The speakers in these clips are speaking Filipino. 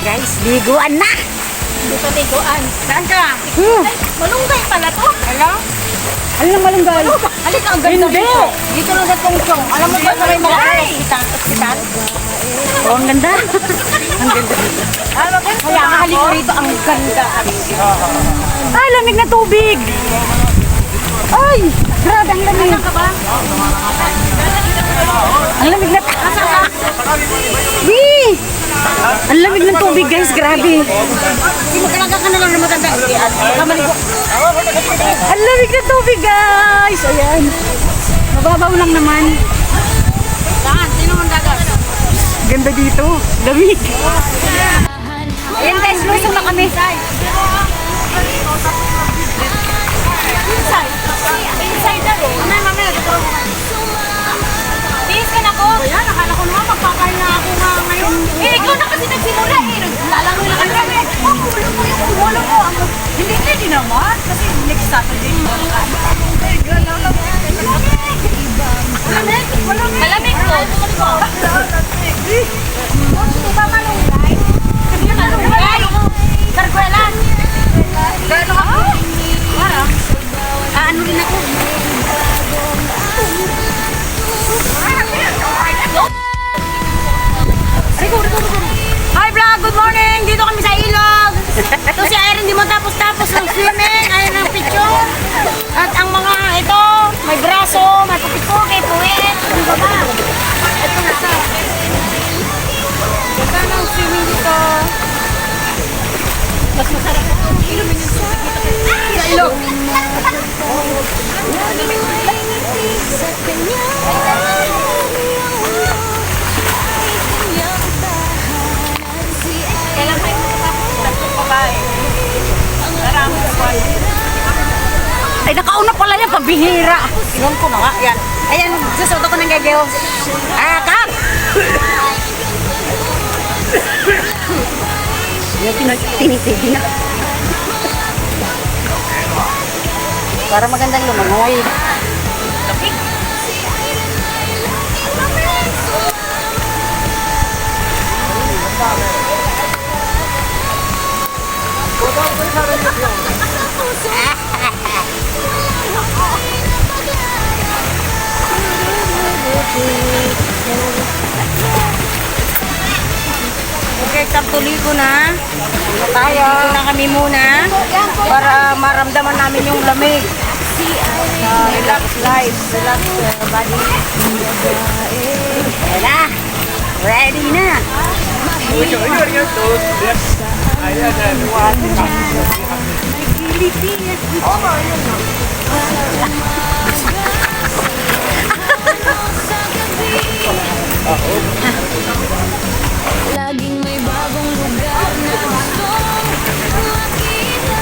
guys, liguan na. Dito liguan. Saan ka? Ay, malunggay pala to. Hello? Ano yung malunggay? Halika, ang ganda dito. Dito lang sa tungtong. Alam mo ba sa may mga ospital? Oh, ang ganda. Ang ganda dito. Kaya halika rito, ang ganda. Ay, lamig na tubig. Ay, grabe, ang lamig. Saan ka ba? Ang lamig na Wee! Ang lamig ng tubig, guys, grabe. Talaga ka na lang na maganda. Kamaligo. Ang lamig ng tubig, guys. Ayan. Mababaw lang naman. Saan? Sino mong dagat? Ganda dito. Lamig. Ayan, guys, lusong na kami. Inside na ro. Ano yung mamaya? Tiis ka na ko. Ayan, nakala ko naman magpakain na ako nga ngayon. Ikaw na kasi nagsimula eh. Lalaro lang ang kami. Ulo mo yung ulo ko. Hindi naman. Kasi next Saturday. Malamig ko. Diba malunggay? Malunggay. Sarkwelan. Gano'n ako? Parang. Ano rin ako? Hi vlog, good morning! Dito kami sa ilog. Ito si Irene, di mo tapos-tapos ng swimming. Ayun ang picture. At ang mga ito, may braso, may puki-puki, puwet. Ano ba ba? Ito na sa. Ganda ng swimming dito. Mas masarap ito. Inumin yung tubig dito. Sa ilog. Kailan kayo tatlong babae? Maraming buwan. Ay, nakauna pala yan, pabihira. Inom ko na nga. Yan. Ayan, susunod ako ng gageo. Kak! Yung tinisigi na. Para magandang lumangoy. Lapik. Okay, kaptuloy ko na. Tayo. Dito na kami muna para maramdaman namin yung lamig. Relax life, relax body. Ayan na. Ready na. Laging may bagong lugar na gustong makita.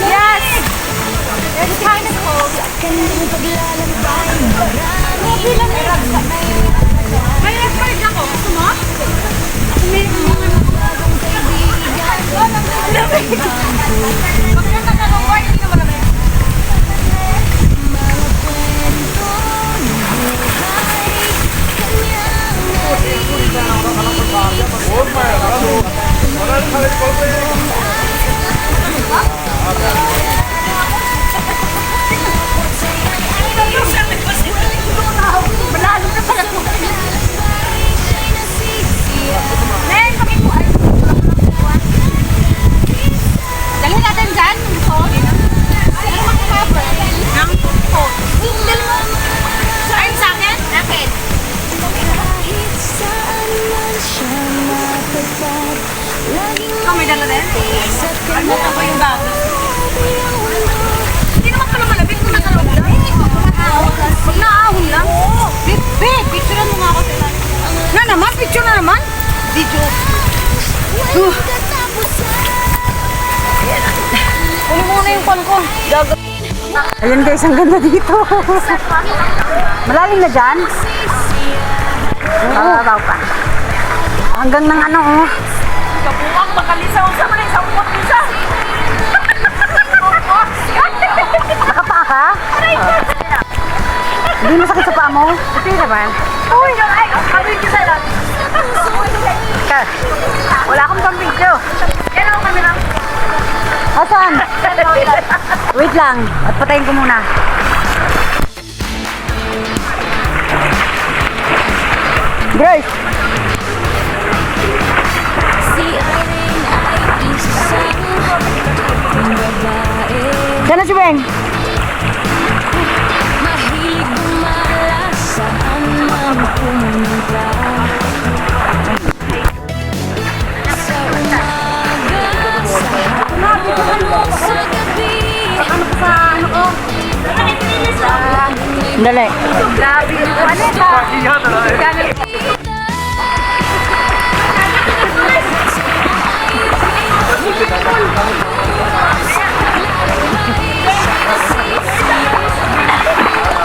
Yes! It's kind of cold. May record ako. Gusto mo? May mga bagong kaibigan. Lamig! Pag nagtatanong word, hindi naman lamig. Malalo na pala ito. Nen, pakipuan. Dali natin dyan. Ano makakapal? Nang po. Dali mo. Ayun sa akin? Akin. Ikaw may dala din? Ano ako yung bago? Hindi naman pala malabit kung nasa loob lang. Pag naahon lang. Bebe, picturean mo nga ako sila. Na naman? Picture na naman? Video. Kunin mo na yung phone ko. Ayan guys, ang ganda dito. Malalim na dyan. Mababaw pa. Hanggang ng ano, oh. Kabuang makalisaw sa mga isang uwak isa. Nakapaa ka? Hindi masakit sa paa mo? Ito yun naman. Uy, ay, kami isa lang. Wala akong pang-video. Yan ako kami lang. Asan? Wait lang. At patayin ko muna. Grace! Si Irene ay isang babae. Diyan na si Beng. Mahilig gumala saan man pumunta. Sa umaga, sa hapon, sa gabi. Dali.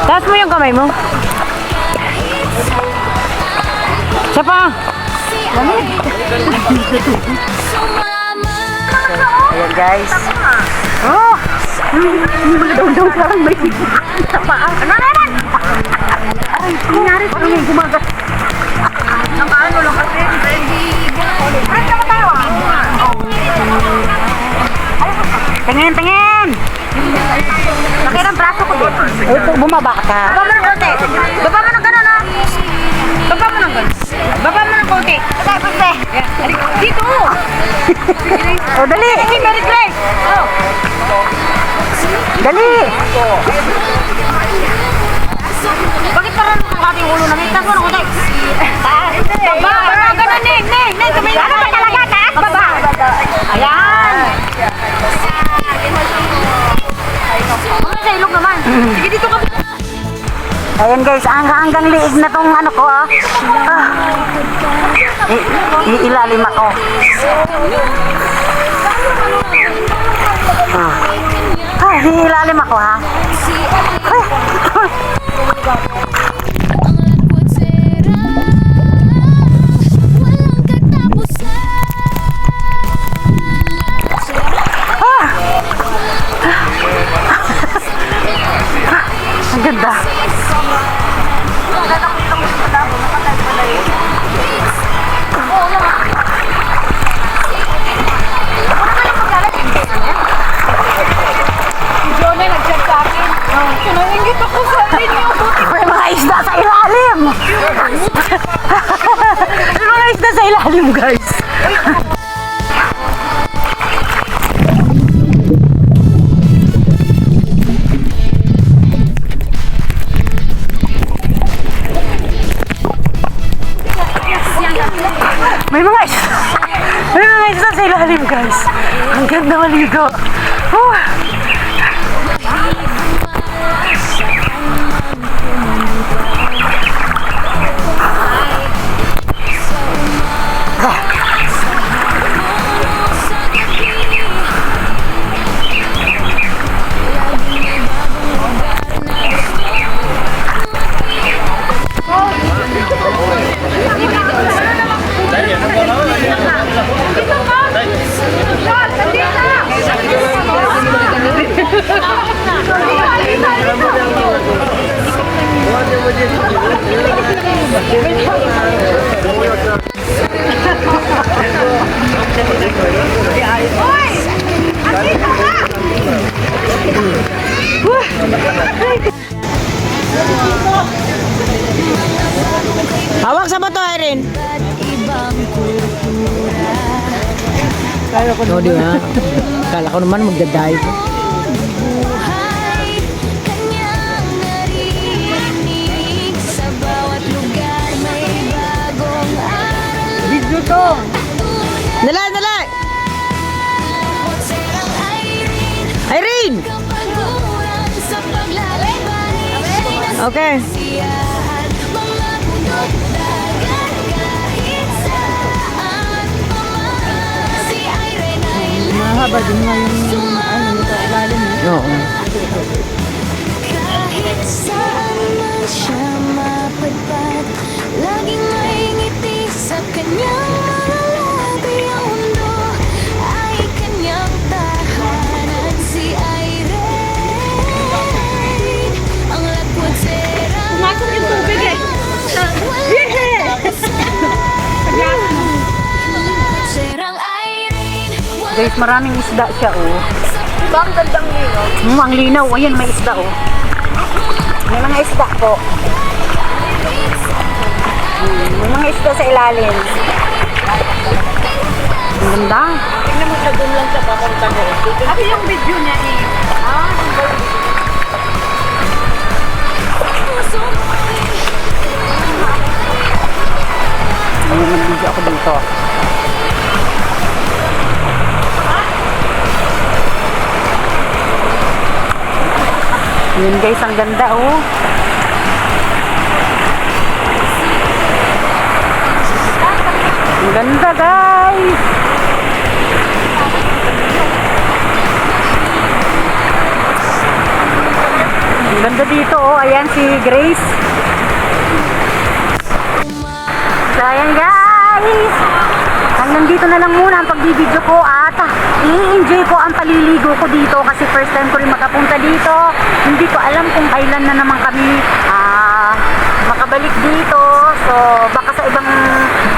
Taas mo yung kamay mo. Siya pa. Sumama. Ayan guys. Oh! Daw parang may sa paa. Ano na yan? Ay, nangyari pa rin gumagat. Nakaano lang kasi. Ay, saka tayo ah. Tingin, tingin! Laki ng braso ko dito. Ito, bumaba ka. Baba mo ng konti. Baba mo ng gano'n ah. Baba mo ng gano'n. Baba mo ng konti. Ay, pwede. Dito. Oh, dali! Mary Grace. Oh. Dali! Bakit parang ang ating ulo na may tago ng konti? Baba. Baba. Gano'n, Ning. Ning. Ning. Ano ba talaga? Taas. Baba. Ayan. Ano sa ilong naman? Sige, dito ka. Ayan guys, hanggang liig na tong ano ko ah. Iilalim ako. Iilalim ako ha. Ang lakwat-sera, walang katapusan. Ang ganda. May mga isda sa ilalim. May mga isda sa ilalim guys. May mga isda. May mga isda sa ilalim guys. Ang ganda maligo. Oh. Hawak sa bato, Irene. Ibang kultura. No, di ba? Kala ko naman magdadive. Buhay, kanyang naririnig. Sa bawat lugar may bagong aral. Video to. Dali, dali. Serang Irene, Irene! kapaguran sa paglalakbay. Okay. Siyahan, mga bundok, dagat, kahit saan pa man. Si Irene ay Mahaba din nga yung ano nito ilalim. Oo. kahit saan man siya mapadpad, laging may guys, maraming isda siya oh. Diba ang gandang lino? Ang linaw, ayan may isda oh. May mga isda po. May mga isda sa ilalim. Ang ganda. Tingnan mo siya doon lang sa bakong tago. Ako yung video niya eh. Ayun, nag-video ako dito. Yun guys, ang ganda oh. Ang ganda guys. Ang ganda dito oh. Ayan si Grace. So ayan guys. Hanggang dito na lang muna ang pagbibideo ko at i-enjoy ko ang paliligo ko dito kasi first time ko rin makapunta dito. Hindi ko alam kung kailan na naman kami makabalik dito. So baka sa ibang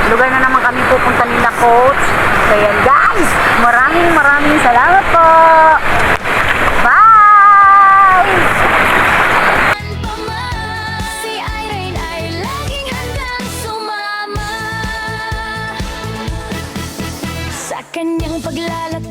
lugar na naman kami pupunta nila coach. So ayan guys, maraming salamat po. Bye! Si Irene ay laging handang sumama sa kanyang paglalat